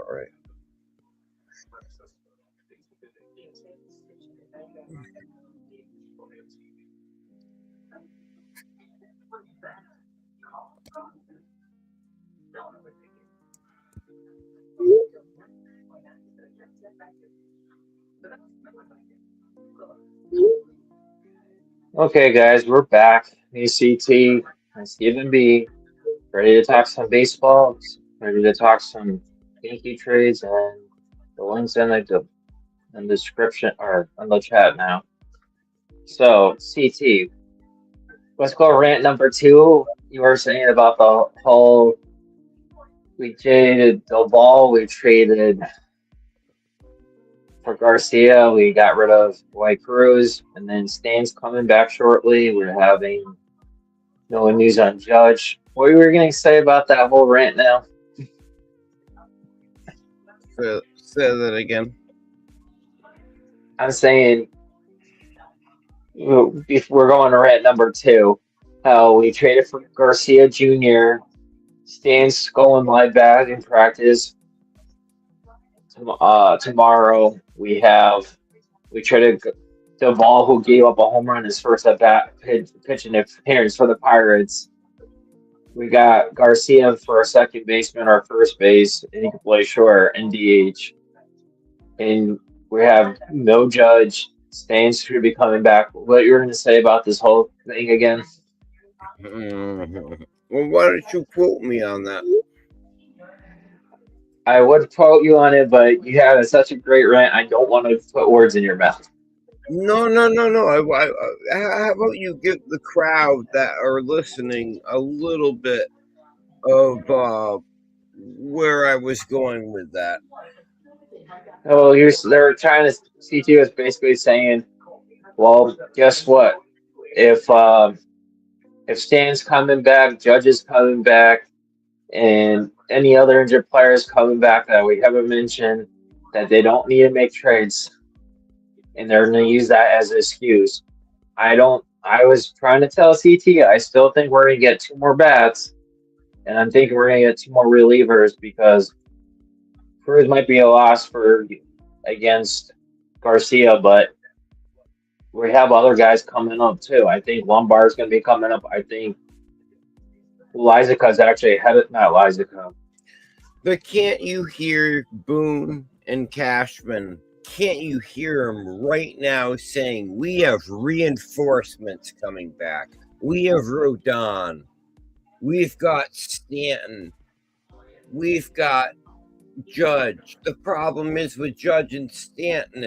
about right. Okay, guys, we're back. ACT and Stephen B. Ready to talk some baseball, ready to talk some Yankee trades, and the links in the description or in the chat now. So, CT, let's go rant number two. You were saying about the whole we traded the ball, we traded for Garcia, we got rid of White Cruz, and then Stan's coming back shortly. We're having no news on Judge. What were you going to say about that whole rant now? Say that again. I'm saying if we're going to rant number two. How we traded for Garcia Jr. Stan's going live back in practice. Tomorrow we traded Duvall, who gave up a home run his first at bat pitching appearance for the Pirates. We got Garcia for a second baseman or first base, and he can play short and DH. And we have no Judge. Staines should be coming back. What you're going to say about this whole thing again? Well, why don't you quote me on that? I would quote you on it, but you had such a great rant. I don't want to put words in your mouth. No. How about you give the crowd that are listening a little bit of where I was going with that? Oh, they're trying to. CT was basically saying, well, guess what? If Stan's coming back, Judge is coming back, and any other injured players coming back that we haven't mentioned, that they don't need to make trades, and they're going to use that as an excuse. I was trying to tell CT, I still think we're going to get two more bats, and I'm thinking we're going to get two more relievers because Cruz might be a loss against Garcia, but we have other guys coming up too. I think Lombard's going to be coming up. I think Liza's actually headed, not Liza. But can't you hear Boone and Cashman? Can't you hear them right now saying, we have reinforcements coming back? We have Rodon. We've got Stanton. We've got Judge. The problem is with Judge and Stanton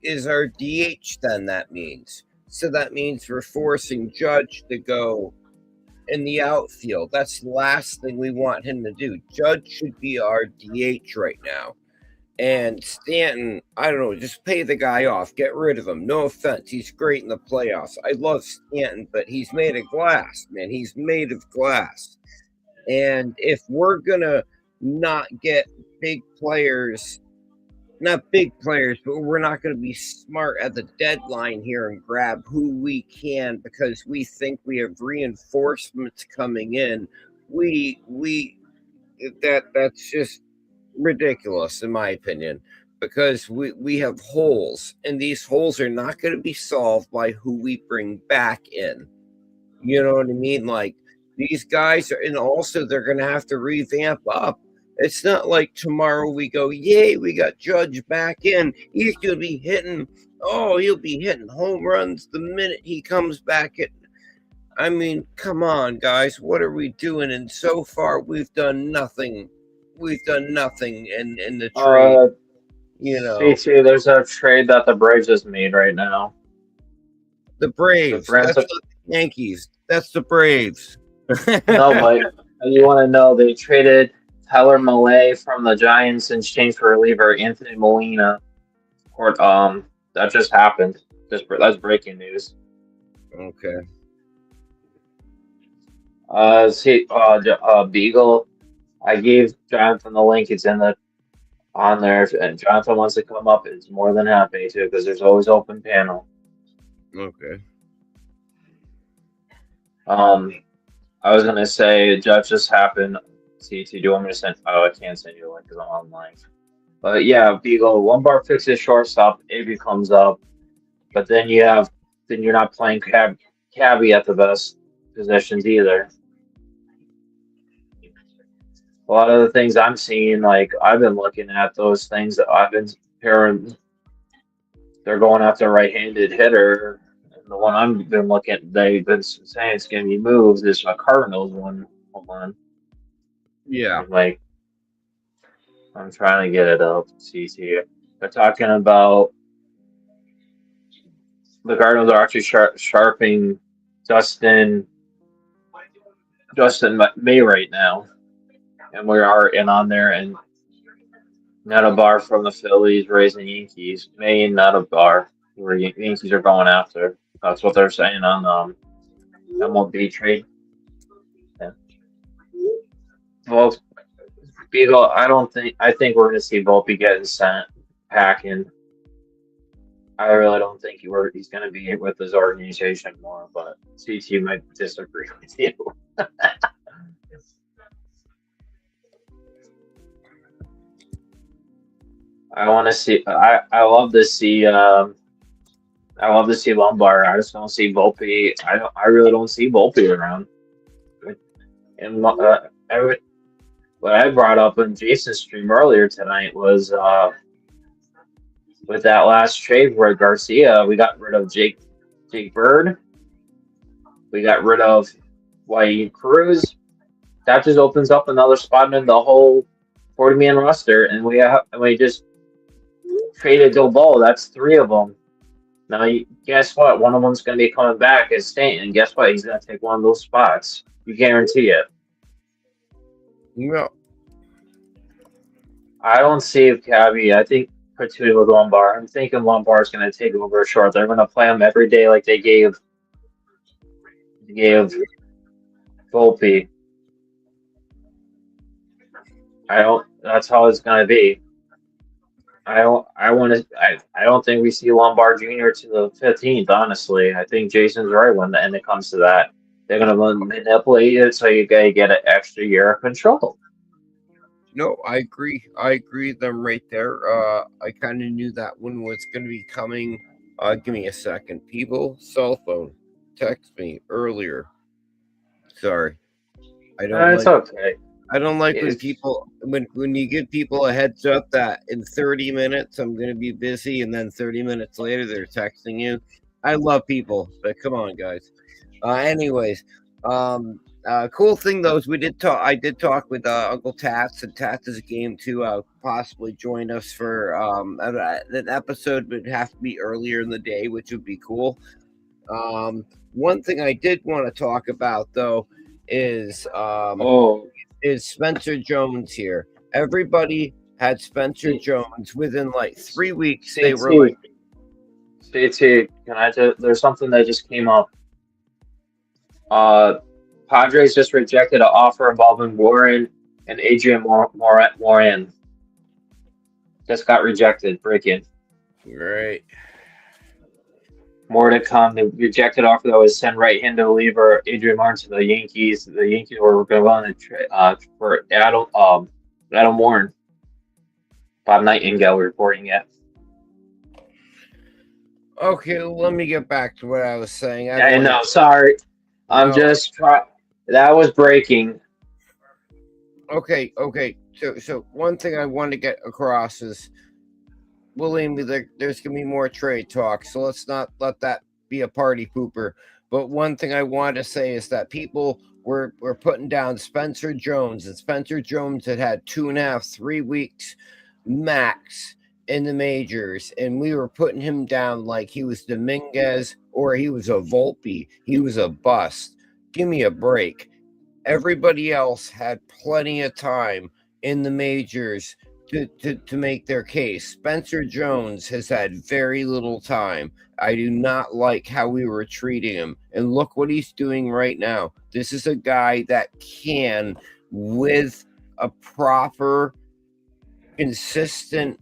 is our DH then, that means. So that means we're forcing Judge to go in the outfield. That's the last thing we want him to do. Judge should be our DH right now. And Stanton, I don't know, just pay the guy off. Get rid of him. No offense. He's great in the playoffs. I love Stanton, but he's made of glass, man. He's made of glass. And if we're going to not get big players, not big players, but we're not going to be smart at the deadline here and grab who we can because we think we have reinforcements coming in. That's just ridiculous in my opinion, because we have holes, and these holes are not going to be solved by who we bring back in. You know what I mean? Like, these guys are, and also they're going to have to revamp up. It's not like tomorrow we go, yay, we got Judge back in. He's going to be hitting, he'll be hitting home runs the minute he comes back in. I mean, come on, guys. What are we doing? And so far, we've done nothing. We've done nothing in the trade. CT, there's a trade that the Braves just made right now. The Braves. That's not the Yankees. That's the Braves. No, but you want to know, they traded Tyler Malay from the Giants in exchange for reliever Anthony Molina. That just happened. That's breaking news. Okay. Beagle. I gave Jonathan the link. It's on there, and Jonathan wants to come up. It's more than happy to, because there's always open panel. Okay. I was gonna say Judge just happened. See, do you want me to send? Oh, I can't send you a link because I'm online. But yeah, Beagle, Lombard fixes shortstop. Avery comes up, but then you're not playing Cabby at the best positions either. A lot of the things I'm seeing, like I've been looking at those things that I've been pairing. They're going after a right-handed hitter. And the one I've been looking at, they've been saying it's going to be moved. Is a Cardinals one. Hold on, Yeah. like I'm trying to get it up. See here. They're talking about the Cardinals are actually sharpening Dustin May right now, and we are in on there and not a bar from the Phillies raising Yankees. May and not a bar where Yankees are going after. That's what they're saying on MLB trade. Yeah. Well, Beagle, I think we're gonna see Volpe getting sent packing. I really don't think he's gonna be with his organization more, but CT might disagree with you. I want to see. I love to see Lombard. I just don't see Volpe. I really don't see Volpe around. And what I brought up in Jason's stream earlier tonight was with that last trade where Garcia, we got rid of Jake Bird, we got rid of Wyatt Cruz. That just opens up another spot in the whole 40-man roster, and we just traded Doval. That's three of them. Now, guess what? One of them's going to be coming back as Stanton, and guess what? He's going to take one of those spots. You guarantee it. No. I don't see Cabby. I think Purtuit with Lombard. I'm thinking Lombard's going to take over short. They're going to play him every day like they gave Volpe. That's how it's going to be. I don't think we see Lombard Jr. to the 15th, honestly. I think Jason's right when it comes to that. They're going to manipulate it so you got to get an extra year of control. No, I agree. I agree with them right there. I kind of knew that one was going to be coming. Give me a second. People, cell phone, text me earlier. Sorry. It's okay. I don't like when you give people a heads up that in 30 minutes I'm going to be busy, and then 30 minutes later they're texting you. I love people, but come on, guys. Anyways, cool thing though is I did talk with Uncle Tats, and Tats is a game to possibly join us for an episode would have to be earlier in the day, which would be cool. One thing I did want to talk about though is Spencer Jones here. Everybody had Spencer Jones within like 3 weeks. They were like, CT, there's something that just came up. Padres just rejected an offer involving Warren and Adrian Moran. Just got rejected. Breaking. Right. More to come. The rejected offer that was sent right-handed reliever Adrian Martin to the Yankees. The Yankees were going to for Adam Warren. Bob Nightingale reporting it. Okay, let me get back to what I was saying. I know. Sorry, I'm just trying. That was breaking. Okay. So one thing I want to get across is, believe me, there's going to be more trade talk, so let's not let that be a party pooper. But one thing I want to say is that people were putting down Spencer Jones, and Spencer Jones had 2.5, 3 weeks max in the majors, and we were putting him down like he was Dominguez or he was a Volpe. He was a bust. Give me a break. Everybody else had plenty of time in the majors to make their case. Spencer Jones has had very little time. I do not like how we were treating him. And look what he's doing right now. This is a guy that can, with a proper, consistent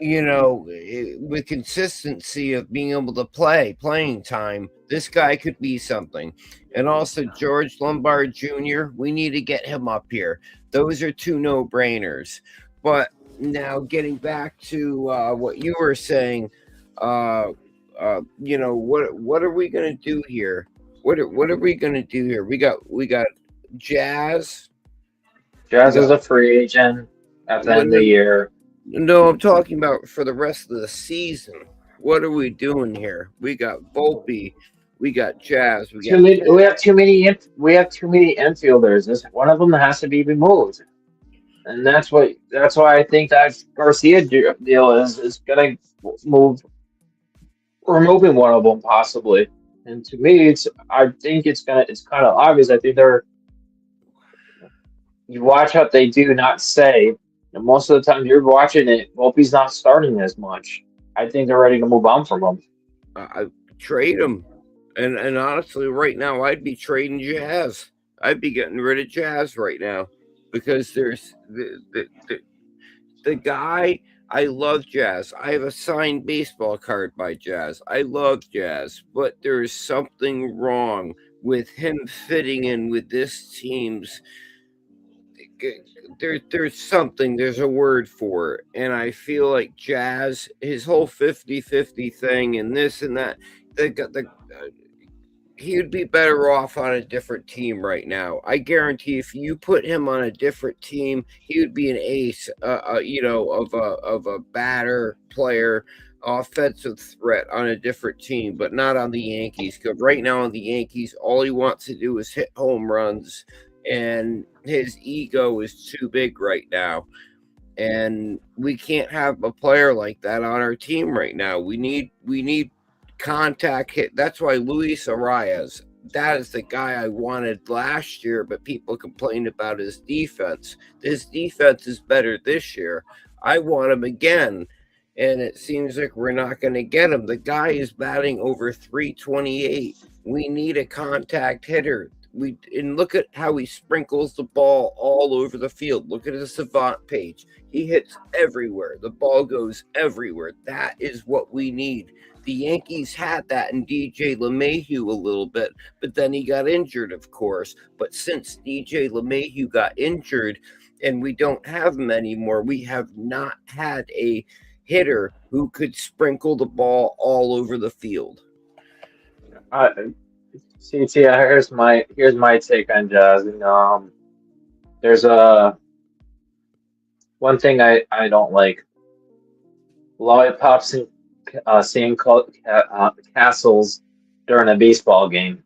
with consistency of being able to playing time, this guy could be something. And also George Lombard Jr., we need to get him up here. Those are two no-brainers. But now getting back to what you were saying, what are we going to do here? What are we going to do here? We got Jazz. We Jazz got is a free agent at the end of the year. No, I'm talking about for the rest of the season. What are we doing here? We got Volpe, we got Jazz, we got We have too many. We have too many infielders. One of them has to be removed, and that's why I think that Garcia deal is gonna move, removing one of them possibly. And to me, I think it's kind of obvious. I think you watch what they do, not say. And most of the time you're watching it, Volpe's not starting as much. I think they're ready to move on from him. I trade him, and honestly, right now I'd be trading Jazz. I'd be getting rid of Jazz right now because there's the guy. I love Jazz. I have a signed baseball card by Jazz. I love Jazz, but there is something wrong with him fitting in with this team's. There's a word for it, and I feel like Jazz, his whole 50-50 thing and this and that, he would be better off on a different team right now. I guarantee if you put him on a different team, he would be an ace, of a batter player, offensive threat on a different team, but not on the Yankees. Because right now on the Yankees, all he wants to do is hit home runs, and his ego is too big right now. And we can't have a player like that on our team right now. We need contact hit. That's why Luis Arias, that is the guy I wanted last year, but people complained about his defense. His defense is better this year. I want him again. And it seems like we're not going to get him. The guy is batting over 328. We need a contact hitter. And look at how he sprinkles the ball all over the field. Look at his savant page. He hits everywhere. The ball goes everywhere. That is what we need. The Yankees had that in DJ LeMahieu a little bit, but then he got injured, of course. But since DJ LeMahieu got injured and we don't have him anymore, we have not had a hitter who could sprinkle the ball all over the field. CT, here's my take on Jazz. There's a one thing I don't like: lollipops and castles during a baseball game.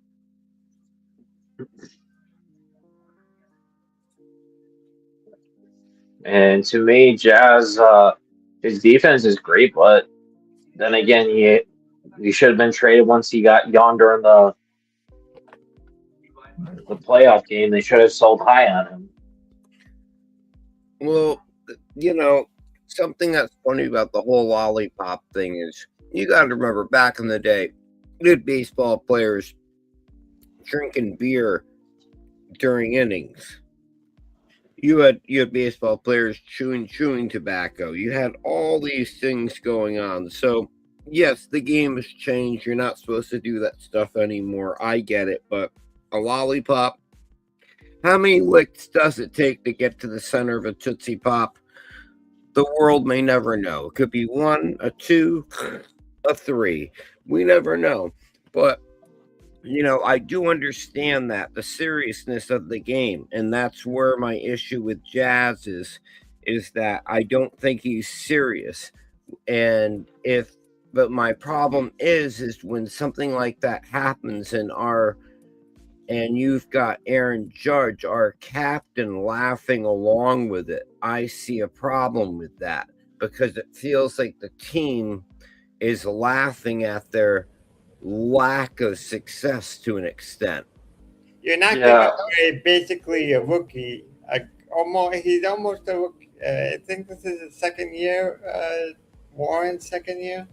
And to me, Jazz, his defense is great, but then again, he should have been traded once he got yonder in the playoff game. They should have sold high on him. Well, something that's funny about the whole lollipop thing is you got to remember back in the day, you had baseball players drinking beer during innings. You had baseball players chewing tobacco. You had all these things going on. So yes, the game has changed. You're not supposed to do that stuff anymore. I get it, but a lollipop. How many licks does it take to get to the center of a Tootsie Pop? The world may never know. It could be one, a two, a three. We never know. But I do understand that the seriousness of the game, and that's where my issue with Jazz is that I don't think he's serious. And but my problem is when something like that happens and you've got Aaron Judge, our captain, laughing along with it, I see a problem with that because it feels like the team is laughing at their lack of success to an extent. You're not giving Yeah, away basically a rookie. He's almost a rookie. I think this is his second year. Warren's second year.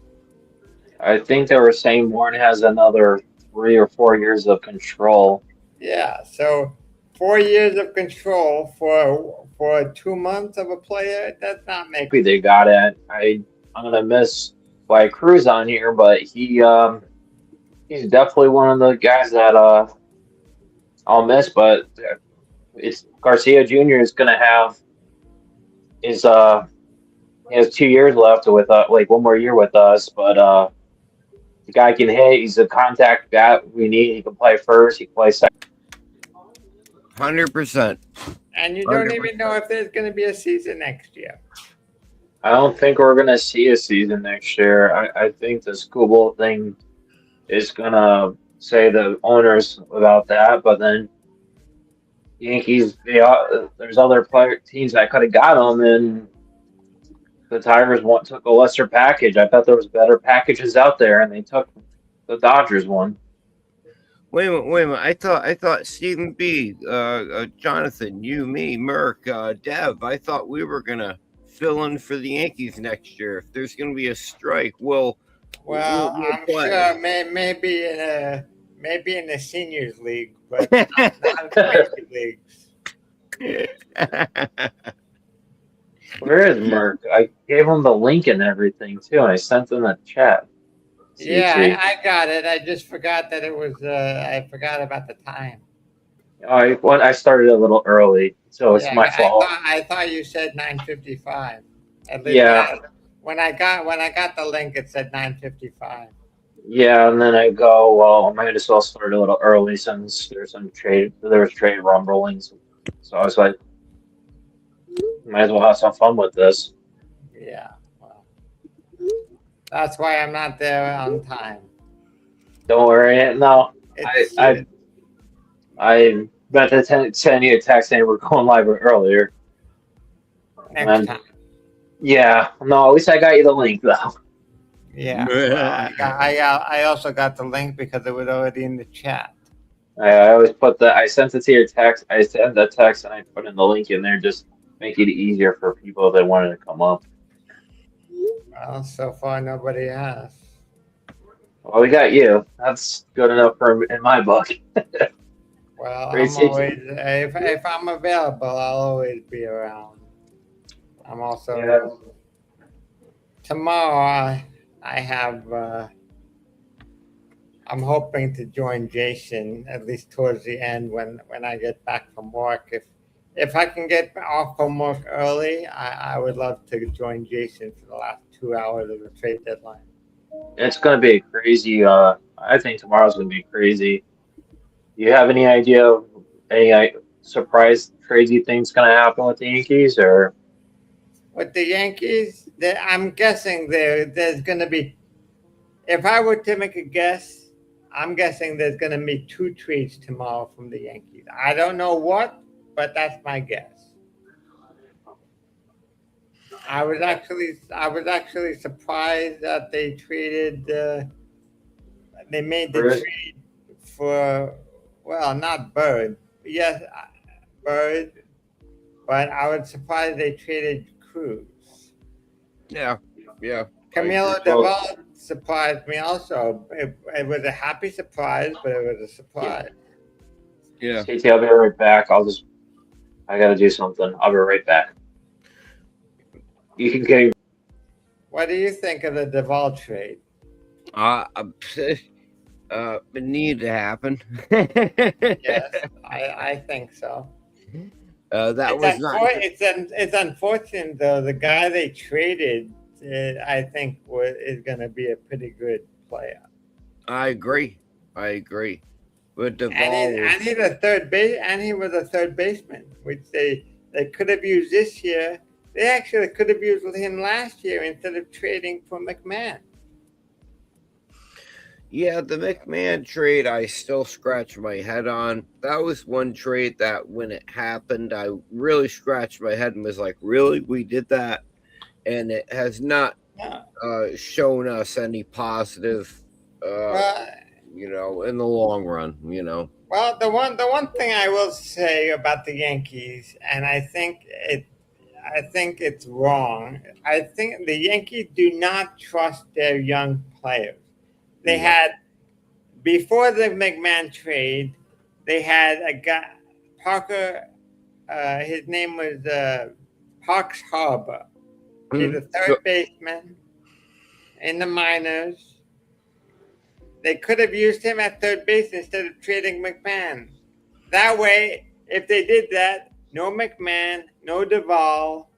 I think they were saying Warren has another 3 or 4 years of control. Yeah. So 4 years of control for 2 months of a player. That's not making. They got it. I'm gonna miss Dwight Cruz on here, but he's definitely one of the guys that I'll miss. But it's Garcia Jr. is gonna have his he has 2 years left with like one more year with us, but the guy can hit. He's a contact bat we need. He can play first. He can play second. 100%. And you don't even know if there's going to be a season next year. I don't think we're gonna see a season next year. I think the school bowl thing is gonna say the owners about that, but then Yankees, there's other teams that could have got them, and the Tigers took a lesser package. I thought there was better packages out there, and they took the Dodgers one. Wait a minute. I thought Stephen B, Jonathan, you, me, Merck, Dev. I thought we were gonna fill in for the Yankees next year. If there's gonna be a strike, we'll I'm play. sure maybe in the seniors league, but not in the major leagues. Where is Merck? I gave him the link and everything too, and I sent him a chat. Yeah, I got it. I just forgot that it was. I forgot about the time. I started a little early, so it's my fault. I thought you said 9:55. At least Yeah. when I got the link, it said 9:55. Yeah, and then I go, well, I might as well start a little early since there was trade rumblings. So I was like, might as well have some fun with this. Yeah, well, that's why I'm not there on time. Don't worry, no. I meant to send you a text saying we're going live earlier. Next time. Yeah, no, at least I got you the link though. Yeah, well, I also got the link because it was already in the chat. I always I sent it to your text. I sent the text and I put in the link in there, just make it easier for people that wanted to come up. Well, so far nobody has. Well, we got you. That's good enough in my book. Well, I'm always if I'm available, I'll always be around. I'm also tomorrow. I have. I'm hoping to join Jason at least towards the end when I get back from work. If I can get off from work early, I would love to join Jason for the last 2 hours of the trade deadline. It's going to be crazy. I think tomorrow's going to be crazy. Do you have any idea of any surprise crazy things going to happen with the Yankees or? With the Yankees, I'm guessing there's going to be. If I were to make a guess, I'm guessing there's going to be 2 trades tomorrow from the Yankees. I don't know what, but that's my guess. I was actually surprised that they traded. They made the trade for, well, not Bird. Yes, Bird, but I was surprised they traded Cruz. Yeah. Camilo Duvall surprised me also. It was a happy surprise, but it was a surprise. Yeah. CT, I'll be right back. I got to do something. I'll be right back. You can get. What do you think of the Duvall trade? It needed to happen. Yes, I think so. It's unfortunate though. The guy they traded, I think, is going to be a pretty good player. I agree. But Duvall and he's a third base, and he was a third baseman, which they could have used this year. They actually could have used him last year instead of trading for McMahon. Yeah, the McMahon trade, I still scratch my head on. That was one trade that when it happened, I really scratched my head and was like, really? We did that? And it has not shown us any positive, in the long run, Well, the one thing I will say about the Yankees, and I think it's wrong. I think the Yankees do not trust their young players. They had, before the McMahon trade, they had a guy, Parker, his name was Parks Harbor. He's a third baseman. in the minors. They could have used him at third base instead of trading McMahon. That way, if they did that, no McMahon, no Duvall,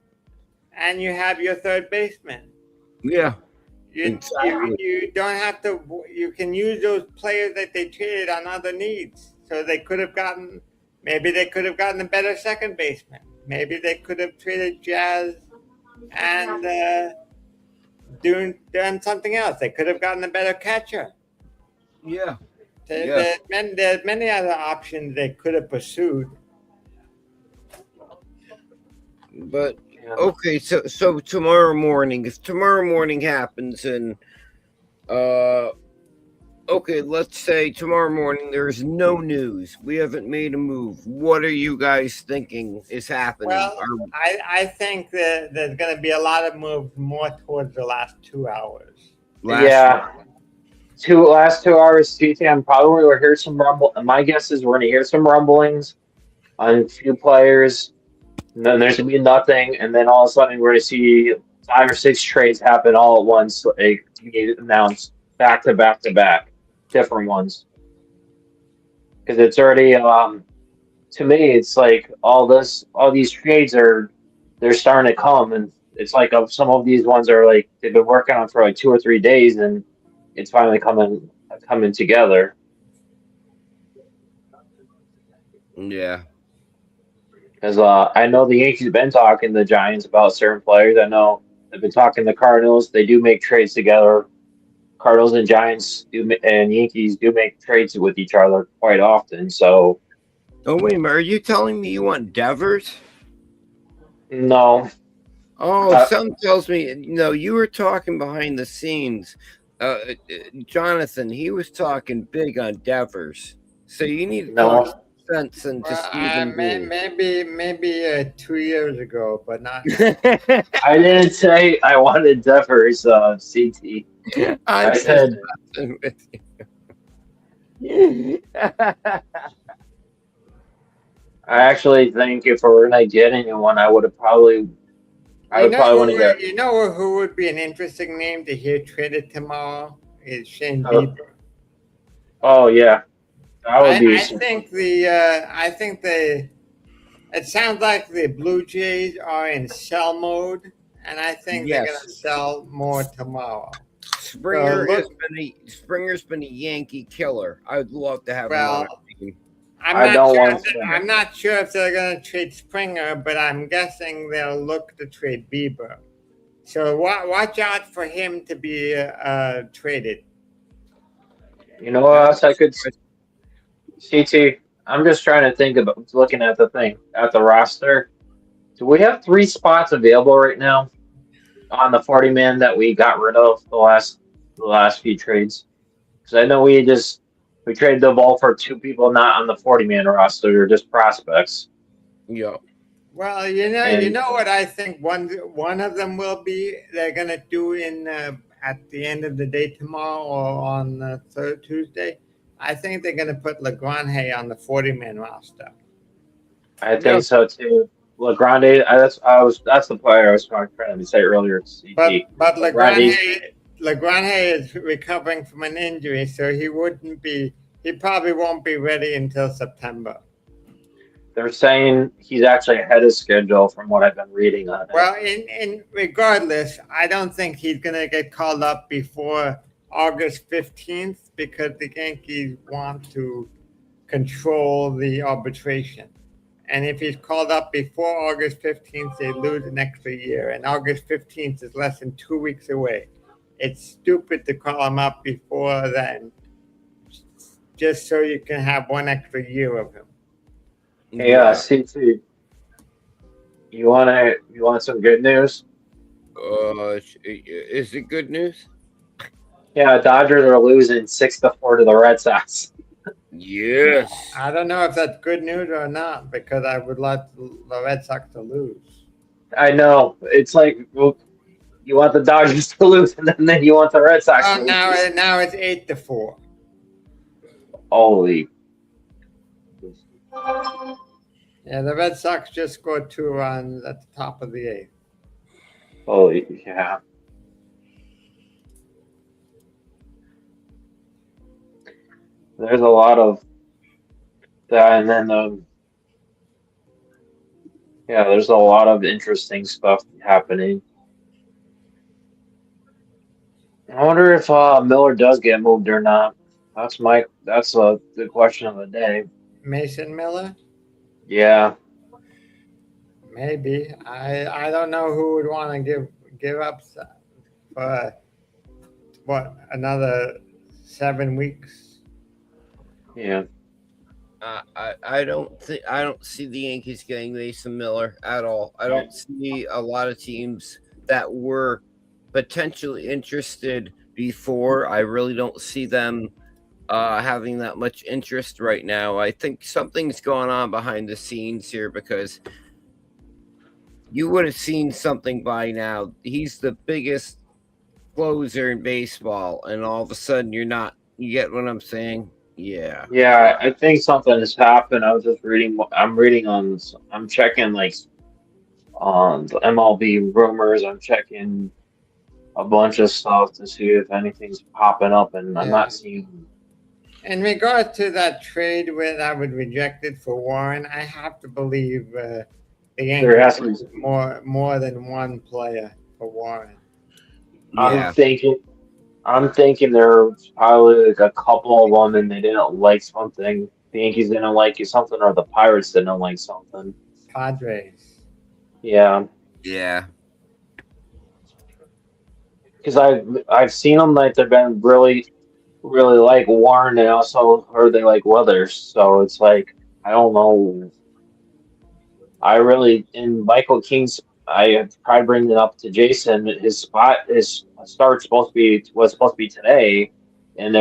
and you have your third baseman. Yeah, You, exactly. you don't have to. You can use those players that they traded on other needs. So they could have gotten. Maybe they could have gotten a better second baseman. Maybe they could have traded Jazz and done something else. They could have gotten a better catcher. Yeah, There, yeah. there's many other options they could have pursued. But Yeah. okay, so tomorrow morning, if tomorrow morning happens, and okay, let's say tomorrow morning there's no news. We haven't made a move. What are you guys thinking is happening? Well, I think that there's going to be a lot of moves more towards the last 2 hours. Yeah. Last 2 hours, TTM probably will hear some rumble. My guess is we're going to hear some rumblings on a few players, and then there's going to be nothing, and then all of a sudden we're going to see 5 or 6 trades happen all at once, like to be announced back to back to back, different ones. Because it's already, to me, it's like all these trades they're starting to come, and it's like some of these ones are like they've been working on for like 2 or 3 days, and it's finally coming together. Yeah. Because I know the Yankees have been talking to the Giants about certain players. I know they've been talking to the Cardinals. They do make trades together. Cardinals and Giants and Yankees do make trades with each other quite often. So Oh wait a minute, are you telling me you want Devers? no, Oh, something tells me you were talking behind the scenes. Jonathan, he was talking big on Devers. So you need to talk no. sense into Well, Stephen B. maybe 2 years ago, but not. I didn't say I wanted Devers, CT. I'm I just said messing with you. I actually think if we were gonna get anyone, I would probably want to get. You know who would be an interesting name to hear traded tomorrow is Shane Oh, Bieber. oh yeah, that would be. I think the it sounds like the Blue Jays are in sell mode, and I think they're going to Yes. sell more tomorrow. Springer's been a Yankee killer. I would love to have him on Well, our team. I'm not sure if they're going to trade Springer, but I'm guessing they'll look to trade Bieber. So watch out for him to be traded. You know what else I could? CT, I'm just trying to think about looking at the roster. Do we have 3 spots available right now on the 40-man that we got rid of the last few trades? Because I know we traded the ball for 2 people not on the 40-man roster, they're just prospects. Yeah. Well, you know what I think one of them will be. They're going to do in at the end of the day tomorrow or on Tuesday. I think they're going to put Legrand on the 40-man roster. I think so too. LeGrande, that's the player I was trying to say earlier. CT. But LeGrande, Legrand is recovering from an injury, so he probably won't be ready until September. they're saying he's actually ahead of schedule from what I've been reading on it. Well, in regardless, I don't think he's going to get called up before August 15th because the Yankees want to control the arbitration. And if he's called up before August 15th, they lose an extra year. And August 15th is less than 2 weeks away. It's stupid to call him up before then, just so you can have 1 extra year of him. Hey, CT, you want some good news? Is it good news? Yeah, Dodgers are losing 6-4 to the Red Sox. Yes. I don't know if that's good news or not because I would like the Red Sox to lose. I know. It's like, well, you want the Dodgers to lose, and then you want the Red Sox to lose. Now it's 8-4. Holy. Yeah, the Red Sox just scored 2 runs at the top of the 8th. Holy, yeah. there's a lot of that, and then yeah, there's a lot of interesting stuff happening. I wonder if Miller does get moved or not. That's the question of the day. Mason Miller? Yeah, Maybe. I don't know who would want to give up for what, another 7 weeks. yeah, I don't see the Yankees getting Mason Miller at all. I don't see a lot of teams that were potentially interested before. I really don't see them having that much interest right now. I think something's going on behind the scenes here because you would have seen something by now. He's the biggest closer in baseball, and all of a sudden you're not. You get what I'm saying? Yeah. yeah. I think something has happened. I was just reading. I'm reading on. I'm checking like on the MLB rumors. I'm checking a bunch of stuff to see if anything's popping up, and I'm Yeah. not seeing. In regard to that trade where I would reject it for Warren, I have to believe the There Yankees has to be. want more than one player for Warren. I'm Yeah. thinking. I'm thinking there's probably like a couple of them, and they didn't like something. The Yankees didn't like something, or the Pirates didn't like something. Padres. Yeah, Yeah. because I've seen them like they've been really like Warren, and I also heard they like Weathers. So it's like I don't know. I really in Michael King's. I have tried bringing it up to Jason. His start was supposed to be today, and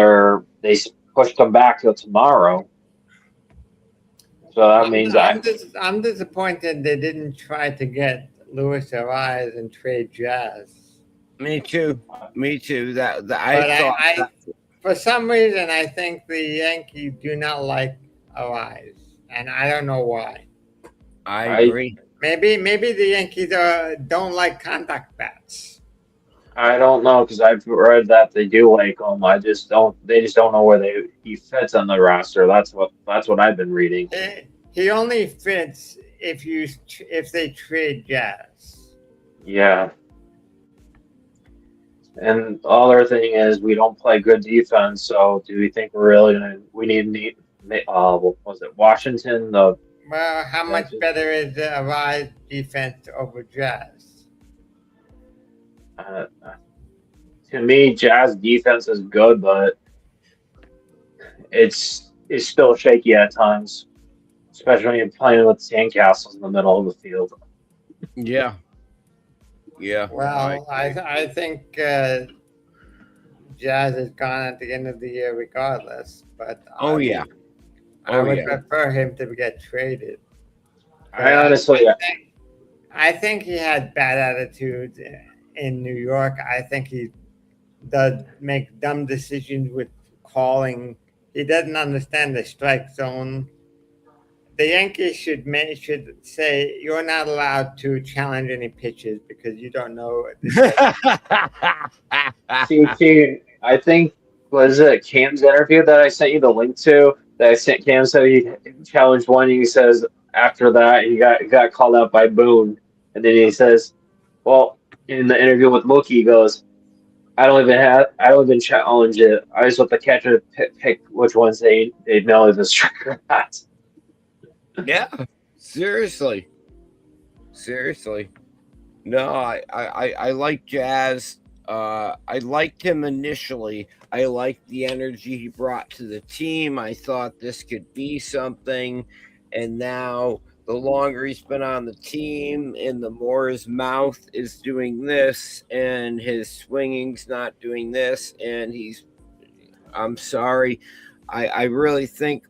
pushed him back till tomorrow. So that means I'm disappointed they didn't try to get Luis Ariz and trade Jazz. Me too. Me too. That I But thought I that. for some reason, I think the Yankees do not like Ariz, and I don't know why. I I agree. Maybe the Yankees don't like contact bats. I don't know because I've read that they do like him. I just don't. They just don't know where he fits on the roster. That's what I've been reading. He only fits if they trade Jazz. Yeah, and the other thing is we don't play good defense. So do we think we're really gonna? We need what was it? Washington. Well, how much better is the Ariz defense over Jazz? Uh, to me, Jazz defense is good, but it's still shaky at times, especially when you're playing with sandcastles in the middle of the field. Yeah. Yeah. Well, I I think Jazz is gone at the end of the year regardless, but Oh yeah. I Oh would yeah. prefer him to get traded. I But honestly, I think he had bad attitude in New York. I think he does make dumb decisions with calling. He doesn't understand the strike zone. The Yankees should say you're not allowed to challenge any pitches because you don't know the strike. CT, I think was it Cam's interview that I sent you the link to that I sent Cam said he challenged one and he says after that he got called out by Boone and then he says, well, in the interview with Mookie he goes, I don't even challenge it. I just let the catcher pick which ones they know is a strike or not. Yeah. Seriously. Seriously. No, I like Jazz. I liked him initially. I liked the energy he brought to the team. I thought this could be something. And now, the longer he's been on the team and the more his mouth is doing this and his swinging's not doing this, and I'm sorry. I really think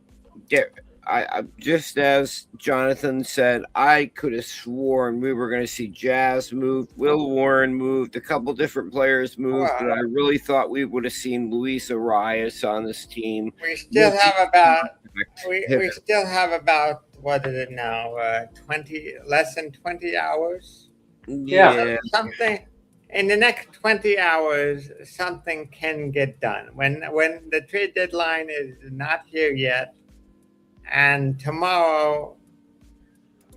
get I just as Jonathan said, I could have sworn we were going to see Jazz moved, Will Warren moved, a couple different players moved, but I really thought we would have seen Luis Arias on this team. We still have about we still have about what is it now? 20 less than 20 hours. Yeah. Yeah, Something in the next 20 hours, something can get done. When the trade deadline is not here yet, and tomorrow,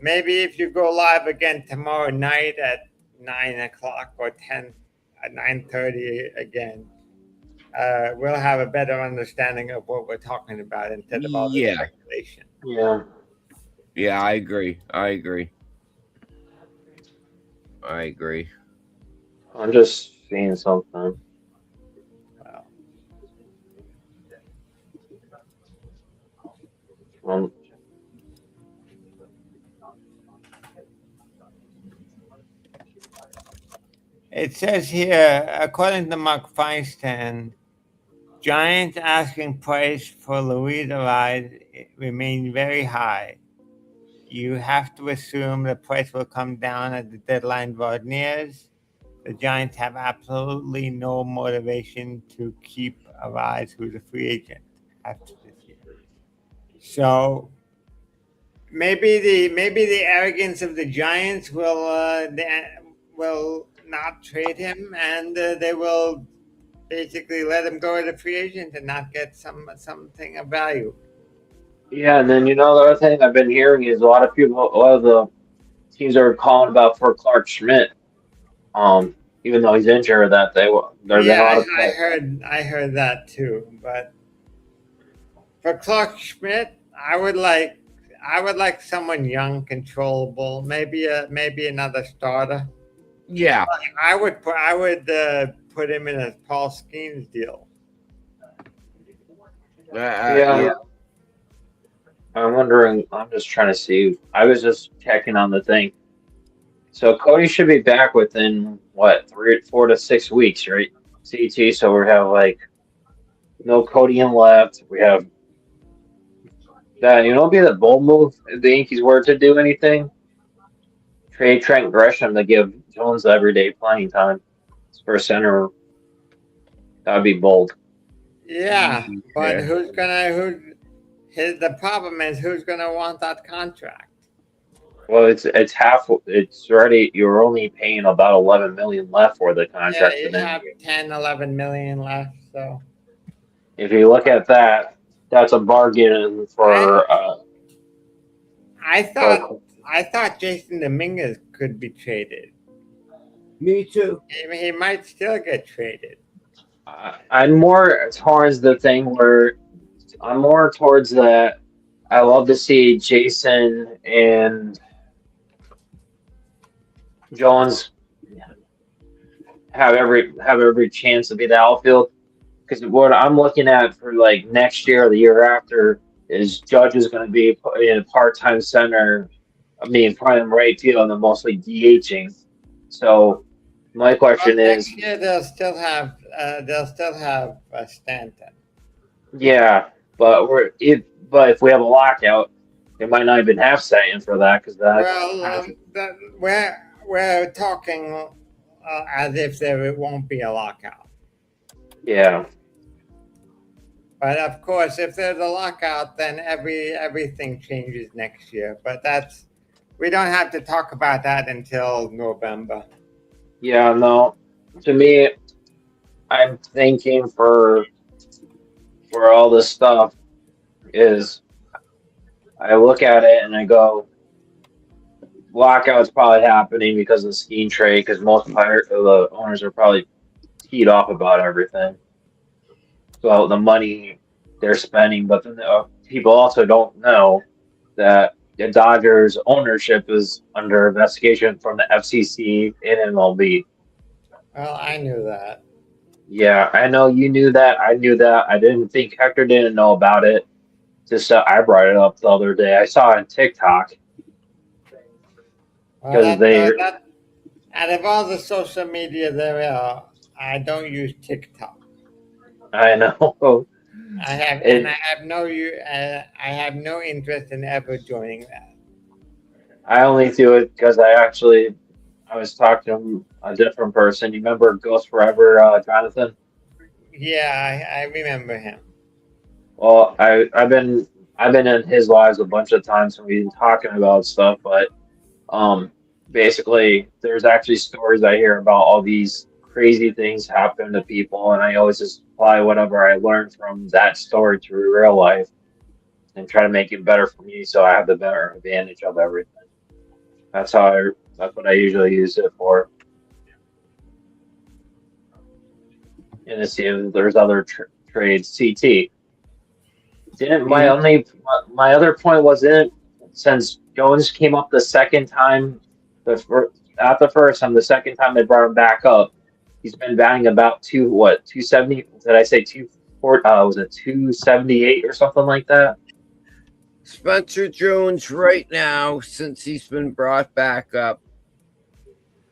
maybe if you go live again tomorrow night at 9 o'clock or 10 at 9:30 again, we'll have a better understanding of what we're talking about instead of all this Yeah. speculation. Yeah. Yeah, I agree. I agree. I agree. I'm just seeing something. Well, Um, it says here, according to Mark Feinstein, Giants asking price for Louis Ride remains very high. You have to assume the price will come down as the deadline draws nears. The Giants have absolutely no motivation to keep Arise, who's a free agent after this year. So maybe the arrogance of the Giants will not trade him, and they will basically let him go as a free agent and not get something of value. yeah, and then the other thing I've been hearing is a lot of the teams are calling about for Clark Schmidt. Even though he's injured, there've been a Yeah, lot of I heard that too. But for Clark Schmidt, I would like someone young, controllable, maybe another starter. Yeah. I would put him in a Paul Skeens deal. yeah. Yeah. I'm wondering. I'm just trying to see. I was just checking on the thing. So Cody should be back within what 4 to 6 weeks, right? CT. So we have like no Cody in left. We have that. It'd be the bold move if the Yankees were to do anything. Trade Trent Gresham to give Jones everyday playing time for center. That would be bold. Yeah, but Yeah. who's gonna who? The problem is who's gonna want that contract? Well, it's half. It's already. You're only paying about 11 million left for the Yeah, contract, you and then have 10, 11 million left. So if you look at that, that's a bargain I I thought for. I thought Jason Dominguez could be traded. Me too. He might still get traded. I'm more towards the thing where I'm more towards that. I love to see Jason and Jones have every chance to be the outfield. Because what I'm looking at for like next year or the year after is Judge is going to be in a part-time center. I mean, prime right field and then mostly DHing. So my Well, question is, next year they'll still have Stanton. yeah, but if we have a lockout, they might not even have Stanton for that because that Well, has, we're talking as if there won't be a lockout. yeah. But of course, if there's a lockout, then everything changes next year. But we don't have to talk about that until November. Yeah, no. To me, I'm thinking for all this stuff is I look at it and I go, lockout's probably happening because of the skiing trade because the owners are probably teed off about everything. So the money they're spending, but then people also don't know that the Dodgers ownership is under investigation from the FCC and MLB. Well, I knew that. Yeah, I know you knew that. I knew that. I didn't think Hector didn't know about it. Just I brought it up the other day. I saw it on TikTok Well, because that they. that out of all the social media there are, I don't use TikTok. I know I have and I it. have no I have no interest in ever joining that. I only do it because I was talking to a different person. You remember Ghost Forever, Jonathan? Yeah, I remember him. Well, I've been in his lives a bunch of times and we've been talking about stuff, but um basically, there's actually stories I hear about all these crazy things happen to people, and I always just apply whatever I learned from that story to real life and try to make it better for me, so I have the better advantage of everything. That's how I. That's what I usually use it for. And to see if there's other trades. CT. Didn't Mhm. my other point was in since Jones came up the second time, not the first time, the second time they brought him back up, he's been batting about 270? Did I say 240? Was it 278 or something like that? Spencer Jones, right now, since he's been brought back up,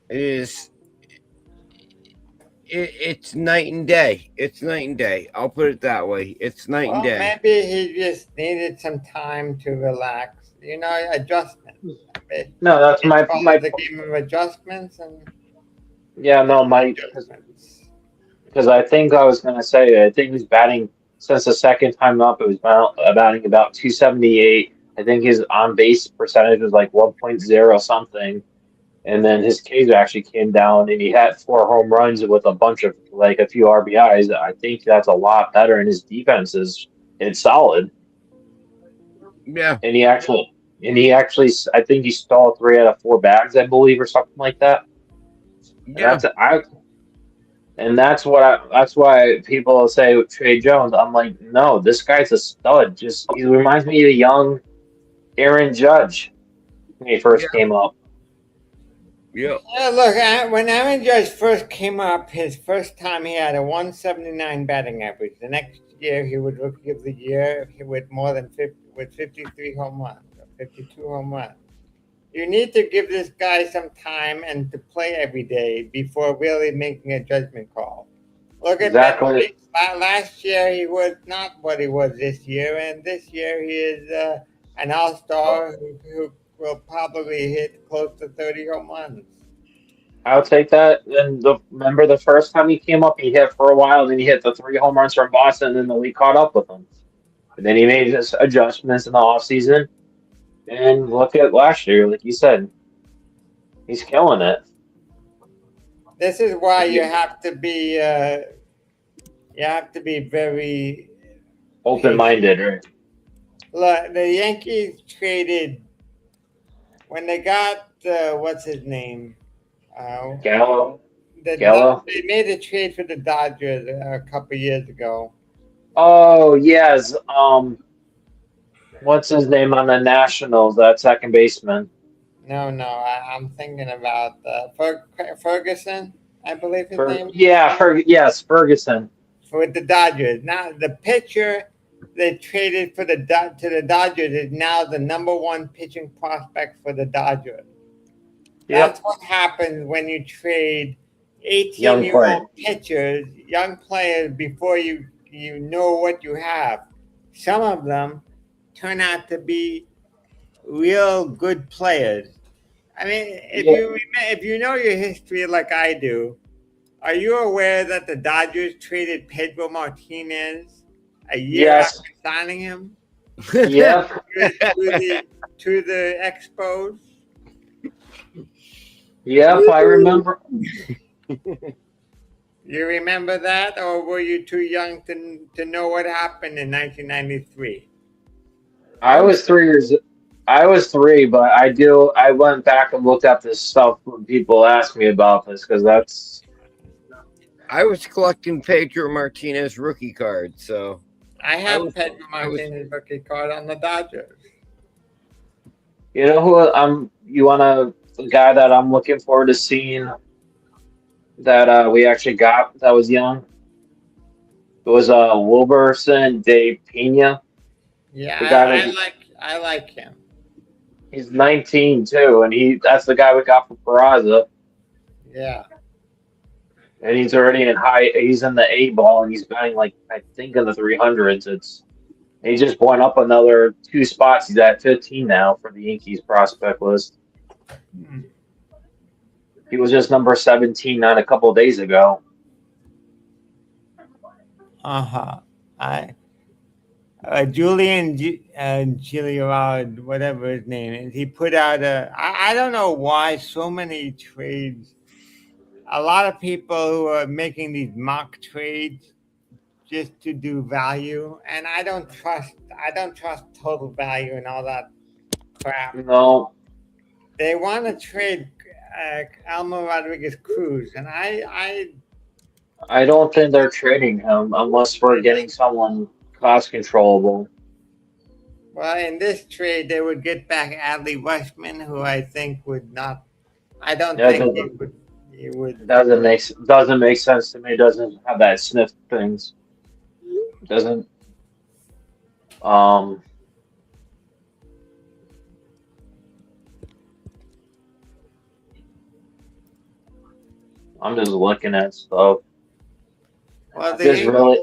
is it's night and day. It's night and day. I'll put it that way. It's night and Well, day. maybe he just needed some time to relax. Adjustment. No, that's Baseball my is a game of adjustments and yeah, no, my adjustments. because I think I was gonna say I think he's batting since the second time up. It was batting about 278. I think his on base percentage was like 1.0 something, and then his Ks actually came down, and he had 4 home runs with a bunch of like a few RBIs. I think that's a lot better, and his defense is it's solid. Yeah. And he actually I think he stole 3 out of 4 bags, I believe, or something like that. And Yeah. that's why people say Trey Jones. I'm like, no, this guy's a stud. Just he reminds me of a young Aaron Judge when he first Yeah. came up. Yeah. Yeah, look, when Aaron Judge first came up, his first time he had a 179 batting average. The next year he would Rookie of the Year with more than 50, with 53 home runs, or 52 home runs. You need to give this guy some time and to play every day before really making a judgment call. Look at Ben Exactly, Reed. Last year he was not what he was this year, and this year he is an all-star who will probably hit close to 30 home runs. I'll take that. And remember the first time he came up, he hit for a while, then he hit the 3 home runs from Boston, and then the league caught up with him. And then he made his adjustments in the offseason. And look at last year, like you said, he's killing it. This is why And you have to be very open patient. minded, right? Look, the Yankees traded when they got what's his name. Uh, Gallo, they made a trade for the Dodgers a couple years ago. Oh yes. What's his name on the Nationals? That second baseman. No, no, I'm thinking about Ferguson. I believe his name Yes, Ferguson. with the Dodgers. Now the pitcher they traded for to the Dodgers is now the number one pitching prospect for the Dodgers. That's Yep. what happens when you trade Young player. 18-year-old pitchers, young players, before you know what you have. Some of them turn out to be real good players. I mean, Yeah. if you know your history like I do, are you aware that the Dodgers traded Pedro Martinez a year Yes. after signing him Yep. to, to the Expos? Yep. I remember. You remember that, or were you too young to know what happened in 1993? I was 3 years. I was 3, but I do. I went back and looked at this stuff when people ask me about this because that's. I was collecting Pedro Martinez rookie cards, so I I have was Pedro I was Martinez rookie card on the Dodgers. You know who I'm? You wanna the guy that I'm looking forward to seeing that we actually got that was young. It was Wilberson de Pena, Yeah, the guy that I like him. he's 19 too, and that's the guy we got from Peraza, Yeah. and he's already in high. He's in the A ball, and he's batting like I think in the 300s. He just went up another 2 spots. He's at 15 now for the Yankees prospect list. He was just number 17 not a couple of days ago. Uh huh. I Julian Giuliard, whatever his name is, he put out I don't know why so many trades. A lot of people who are making these mock trades just to do value, and I don't trust. I don't trust total value and all that crap. No, They want to trade Alma Rodriguez Cruz, and I don't think they're trading him unless we're getting someone cost controllable. well, in this trade, they would get back Adley Rushman, who I think would not. I don't That think doesn't he would. doesn't make sense to me. It doesn't have that sniff things. It doesn't. Um, I'm just looking at stuff. Well, Just really,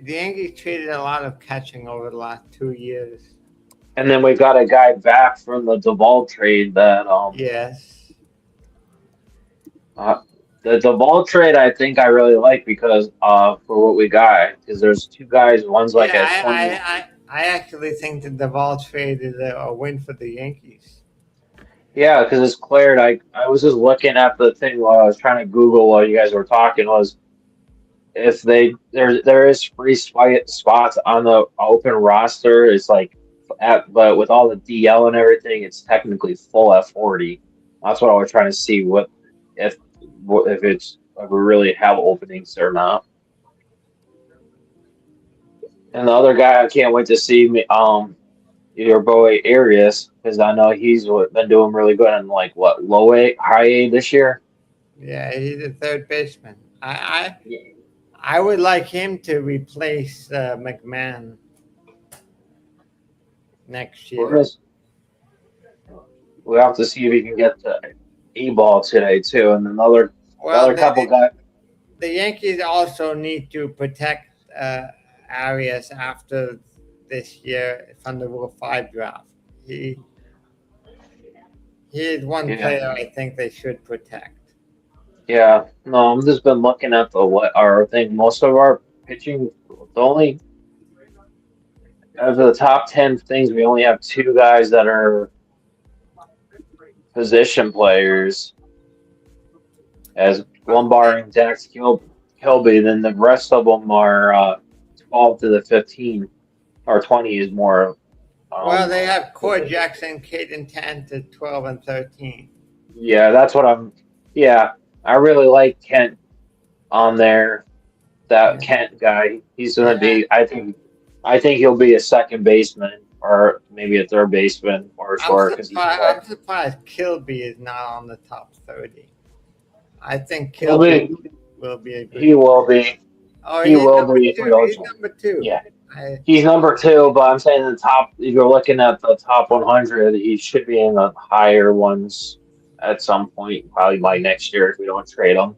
The Yankees traded a lot of catching over the last 2 years. and then we got a guy back from the Duvall trade that Yes. uh, the Duvall trade I think I really like because for what we got because there's two guys. One's like Yeah, at 20. I actually think the Duvall trade is a win for the Yankees. Yeah, because it's cleared. I was just looking at the thing while I was trying to Google while you guys were talking was if there is free spots on the open roster. It's like but with all the DL and everything, it's technically full at 40. That's what I was trying to see if if we really have openings or not. And the other guy I can't wait to see your boy Arias because I know been doing really good in like what low A, high A this year. Yeah, he's a third baseman. I would like him to replace McMahon next We're year. just, we have to see if he can get the A ball today too, and the Well, other couple guys. the Yankees also need to protect Arias after this year from the Rule 5 draft. He he is one Yeah, player I think they should protect. yeah. No, I'm just been looking at the what our thing. Most of our pitching, the only out of the top 10 things, we only have two guys that are position players, as one barring Kilby. Then the rest of them are 12 to the 15 or 20 is more. Well, Um, they have Core Jackson, Caden 10 to 12 and 13. yeah, that's what I'm. Yeah, I really like Kent on there. That Yeah. Kent guy, he's gonna Yeah. be. I think he'll be a second baseman or maybe a third baseman or short because he's quick. I'm surprised Kilby is not on the top 30. I think He'll Kilby be. will be a good. He will be. Oh, He he's will number be if we two. don't. He's number two. Yeah, I, he's number two, but I'm saying the top. If you're looking at the top 100, he should be in the higher ones at some point, probably by next year if we don't trade him.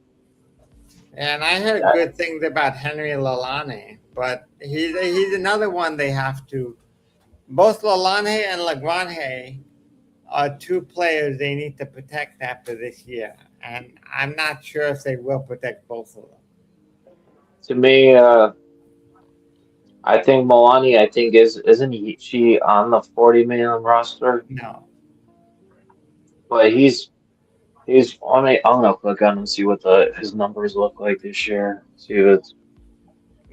and I heard good things about Henry Lalane, but he's another one they have to. Both Lalane and Lagrange are two players they need to protect after this year, and I'm not sure if they will protect both of them. To me, I think Milani. I think isn't she on the 40-man roster? No. But he's on a. I'm gonna click on and see what his numbers look like this year. See if it's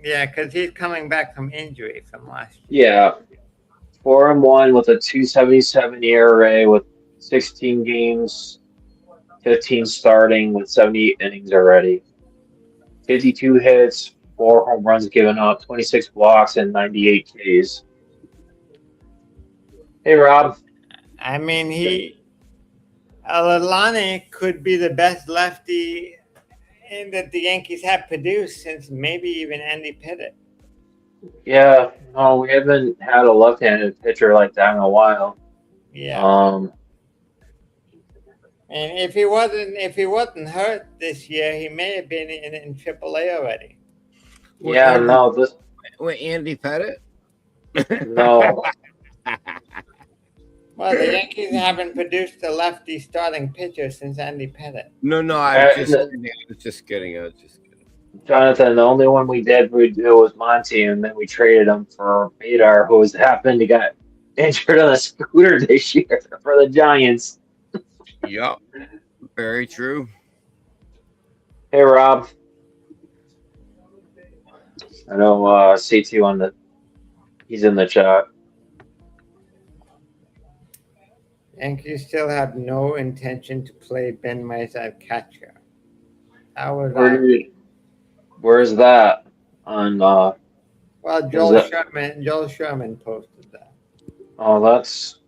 Yeah, because he's coming back from injury from last year. yeah, 4-1 with a 2.77 ERA with 16 games, 15 starting with 78 innings already. 52 hits, 4 home runs given up, 26 blocks, and 98 Ks. Hey Rob. I mean, Lalane could be the best lefty that the Yankees have produced since maybe even Andy Pettitte. Yeah, no, we haven't had a left-handed pitcher like that in a while. Yeah. Um, And if he wasn't hurt this year, he may have been in AAA already. yeah, no, this With Andy Pettit? no. Well, the Yankees haven't produced a lefty starting pitcher since Andy Pettitte. No, I was just kidding. I was just kidding. Jonathan, the only one we did was Monty, and then we traded him for Badar, who was happened to get injured on a scooter this year for the Giants. Yep, very true. Hey, Rob. I know CT on the he's in the chat. Yankees still have no intention to play Ben Mice at catcher. That was Where do you, where's that on well, is that Joel Sherman posted that. oh that's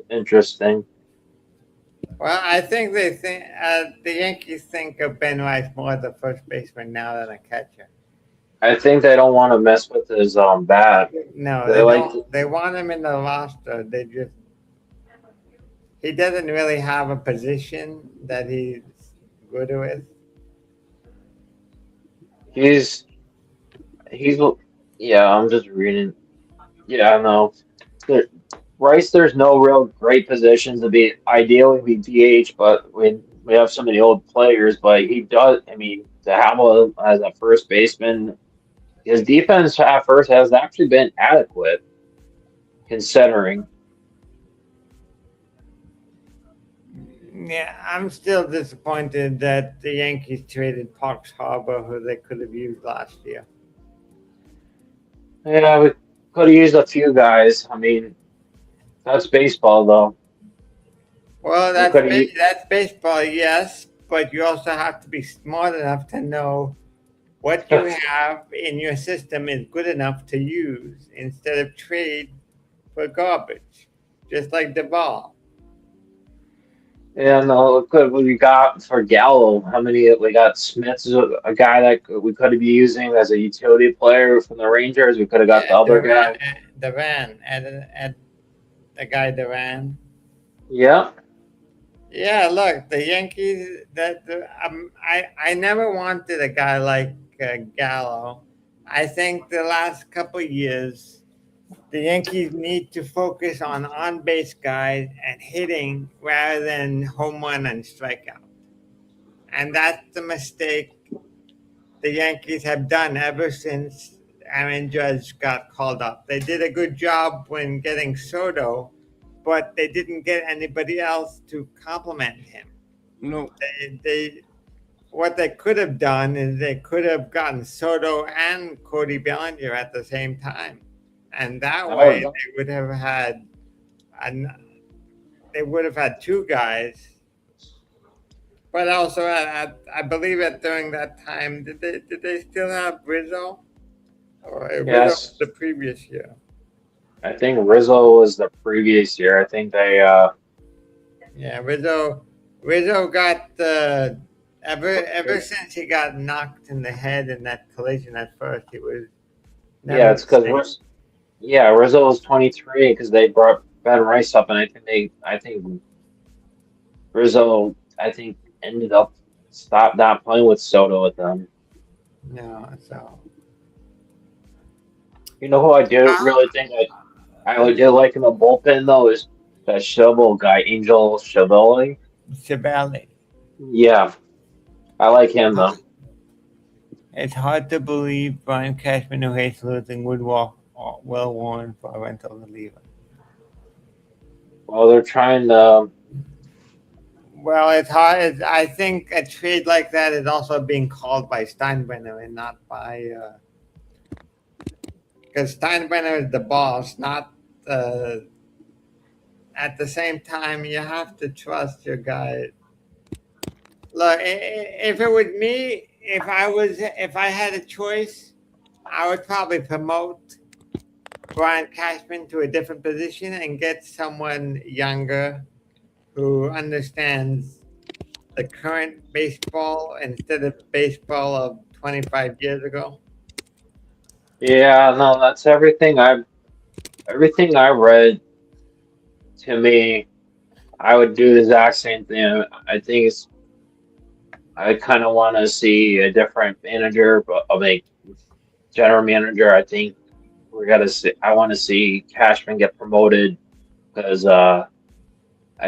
interesting. Well, I think the Yankees think of Ben Rice more as a first baseman now than a catcher. I think they don't want to mess with his bat. No, They they like don't. They want him in the roster. He doesn't really have a position that he's good with. he's he's yeah, I'm just reading. Yeah, I know. There, Rice, there's no real great positions to be ideally be DH, but we have so many old players, but he does. I mean, to have him as a first baseman, his defense at first has actually been adequate considering. Yeah, I'm still disappointed that the Yankees traded Parks Harbor, who they could have used last year. Yeah, we could have used a few guys. I mean, that's baseball, though. Well, We could have. that's baseball, yes, but you also have to be smart enough to know what you have in your system is good enough to use instead of trade for garbage, just like the ball. And look what we got for Gallo. How many we got? Smith's a guy that we could be using as a utility player from the Rangers. We could have got the Yeah, other guy. At the guy Duran. Yeah, Yeah, look, the Yankees. I never wanted a guy like Gallo. I think the last couple years, the Yankees need to focus on base guys and hitting rather than home run and strikeout. And that's the mistake the Yankees have done ever since Aaron Judge got called up. They did a good job when getting Soto, but they didn't get anybody else to complement him. No, They what they could have done is they could have gotten Soto and Cody Bellinger at the same time, and that that way was an, they would have had two guys. But also, I believe that during that time, did they still have Rizzo? Or Rizzo was yes. the previous year. I think Rizzo was the previous year. I think they Yeah, Rizzo got ever since he got knocked in the head in that collision at first, he was yeah, never it's the because same. Rizzo was 23 because they brought Ben Rice up, and I think Rizzo ended up stopped not playing with Soto with them. No, so You know who I do really think I would do like in the bullpen though is that shovel guy, Angel Schiavone. Shabali. Yeah, I like him though. It's hard to believe Brian Cashman, who hates losing, would walk Will Warren for a rental reliever. Well, they're trying to. Well, it's hard. I think a trade like that is also being called by Steinbrenner and not by because Steinbrenner is the boss. Not at the same time, you have to trust your guy. Look, if it was me, if I had a choice, I would probably promote Brian Cashman to a different position and get someone younger who understands the current baseball instead of baseball of 25 years ago. Yeah, no, that's everything I read. To me, I would do the exact same thing. I kind of want to see a different manager, but I mean, general manager. I think we got to see. I want to see Cashman get promoted because I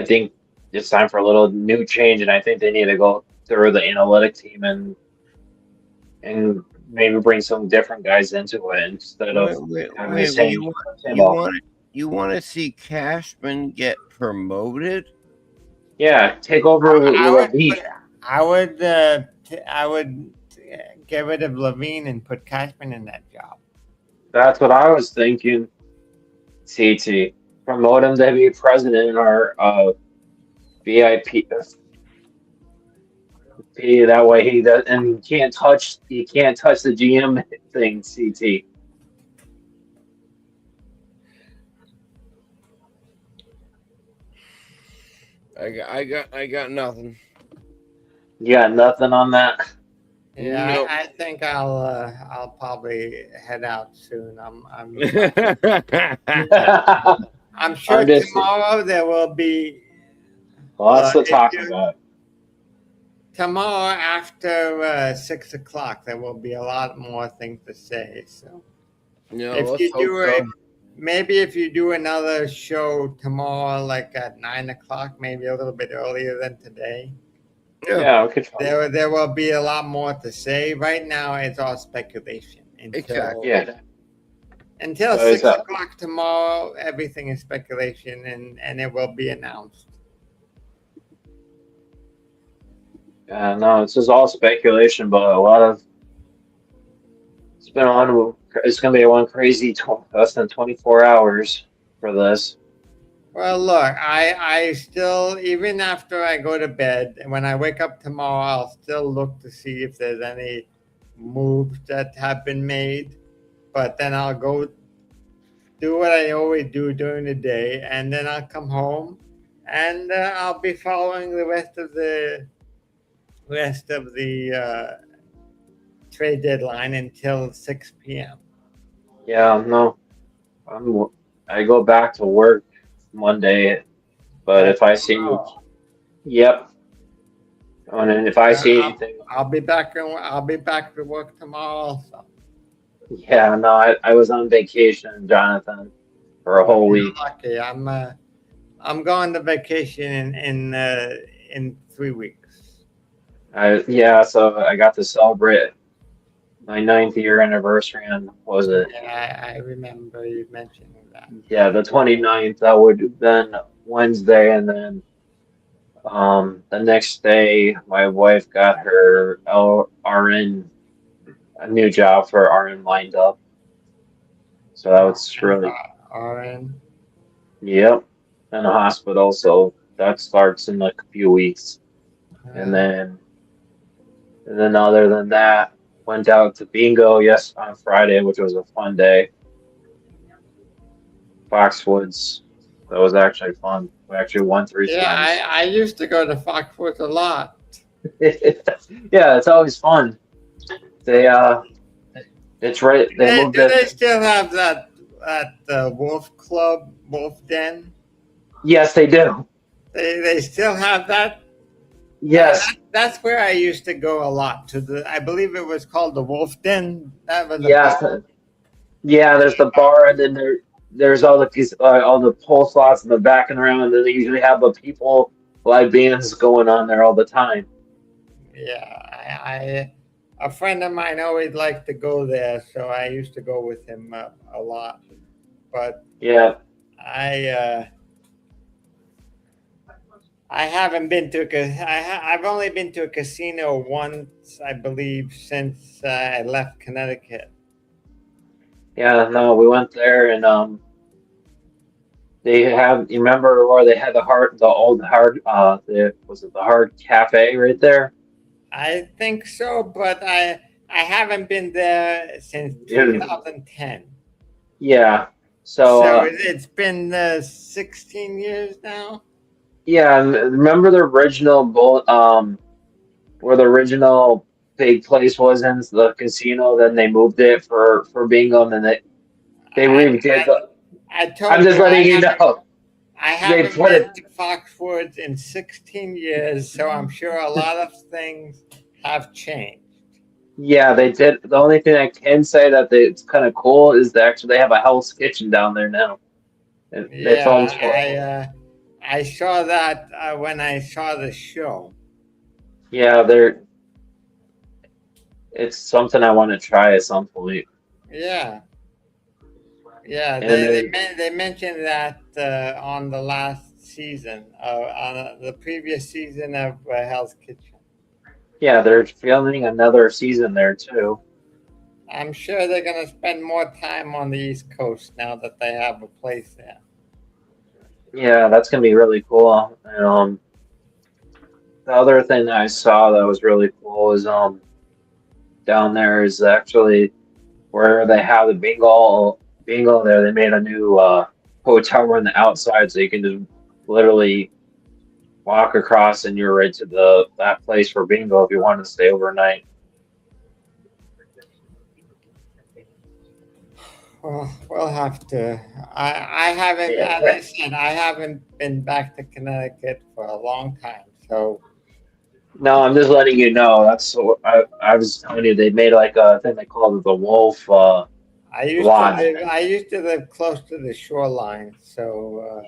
think it's time for a little new change, and I think they need to go through the analytic team and and maybe bring some different guys into it instead of having the Wait, same you old. want you want to see Cashman get promoted? Yeah, take over I would Levine. put, I would get rid of Levine and put Cashman in that job. That's what I was thinking. CT, promote him to be president or VIP. That way he does, and he can't touch the GM thing. CT. I got nothing. You got nothing on that. Yeah, Nope. I think I'll probably head out soon. I'm sure I'm just tomorrow there will be lots to talk issues. about. Tomorrow after 6 o'clock, there will be a lot more things to say. So No, if let's you hope do so. maybe if you do another show tomorrow, like at 9 o'clock, maybe a little bit earlier than today, Yeah, Yeah, we could try. there will be a lot more to say. Right now, it's all speculation exactly. Yeah, until so it's 6 o'clock tomorrow. Everything is speculation, and it will be announced. no, it's just all speculation, but a lot of it's been on. It's gonna be one crazy less than 24 hours for this. Well, look, I still, even after I go to bed, and when I wake up tomorrow, I'll still look to see if there's any moves that have been made. But then I'll go do what I always do during the day, and then I'll come home, and I'll be following the rest of the trade deadline until 6 p.m. Yeah, no, I'm. I go back to work Monday, but if That's I see, tomorrow. yep, and then if I Uh, see I'll, anything, I'll be back to work tomorrow. So. yeah, no, I was on vacation, Jonathan, for a Well, whole you're week. lucky. I'm going to vacation in 3 weeks. Yeah, so I got to celebrate my ninth year anniversary on, was it? Yeah, I remember you mentioning that. Yeah, the 29th. That would have been Wednesday, and then the next day, my wife got her RN, a new job for RN lined up. So that was really, Oren. yep, in the hospital. So that starts in like a few weeks, and Uh, then other than that, went out to bingo on Friday, which was a fun day. Foxwoods. That was actually fun. We actually won three yeah, times. I used to go to Foxwoods a lot. Yeah, it's always fun. They it's right. They moved Do it. they still have that Wolf Club, Wolf Den? Yes, they do. They still have that. Yes, That's where I used to go a lot to the. I believe it was called the Wolf Den. That was a bar. yes, yeah. There's the bar, and then there's all the pole slots in the back and around. And then they usually have the people live bands going on there all the time. Yeah, a friend of mine always liked to go there, so I used to go with him a lot. But Yeah, I uh, I haven't been to I've only been to a casino once, I believe, since I left Connecticut. yeah. No, we went there, and they have. You remember where they had the old hard, was it the Hard Cafe right there? I think so, but I haven't been there since Yeah. 2010. Yeah. So, So it's been 16 years now. yeah, and remember the original where the original big place was in the casino, then they moved it for bingo, and then they I, redid the. I I'm told just you letting you know I they haven't put been it. to Foxwoods in 16 years, so I'm sure a lot of things have changed. Yeah, they did. The only thing I can say it's kind of cool is that actually they have a Hell's Kitchen down there now, and they filmed Yeah, for. I saw that when I saw the show. Yeah, It's something I want to try at some point. Yeah, yeah. And then, They mentioned that on the last season, on the previous season of Hell's Kitchen. yeah, they're filming another season there too. I'm sure they're going to spend more time on the East Coast now that they have a place there. Yeah, that's gonna be really cool. And, the other thing that I saw that was really cool is down there is actually where they have the bingo there. They made a new hotel on the outside, so you can just literally walk across and you're right to the that place for bingo if you want to stay overnight. Well, we'll have to. I haven't, Yeah. as I said, I haven't been back to Connecticut for a long time. So No, I'm just letting you know. I was telling you they made like a thing they called it the Wolf Lodge. I used to live close to the shoreline. So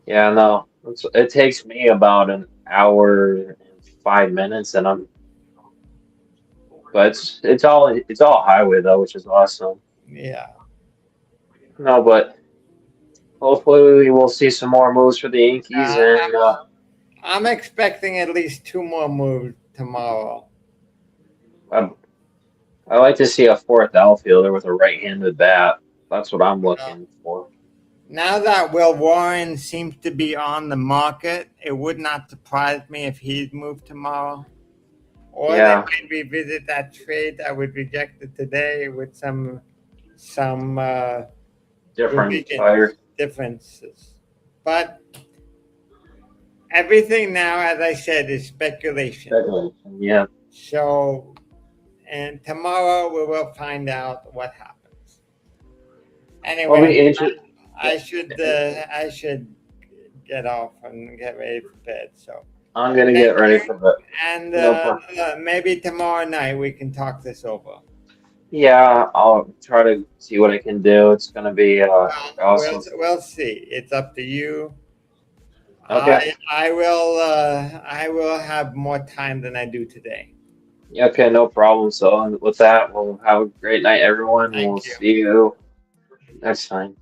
Yeah, no, it takes me about an hour and 5 minutes, and but it's all highway though, which is awesome. yeah. No, but hopefully we will see some more moves for the Yankees, Uh, and I'm expecting at least two more moves tomorrow. I, I like to see a fourth outfielder with a right-handed bat. That's what I'm Uh, looking for. Now that Will Warren seems to be on the market, it would not surprise me if he'd move tomorrow. Or they Yeah, might revisit that trade that was rejected today with some different revisions, player. differences. But everything now, as I said, is speculation. Speculation. Yeah, So, and tomorrow we will find out what happens. will Anyway, be interesting. I should get off and get ready for bed. So, I'm gonna get thank ready you, for that. and No problem. maybe tomorrow night we can talk this over. Yeah, I'll try to see what I can do. It's gonna be Well, awesome. we'll see. It's up to you. Okay. I will have more time than I do today. Yeah, okay, no problem. So with that, we'll have a great night, everyone. We'll Thank you. see you next time.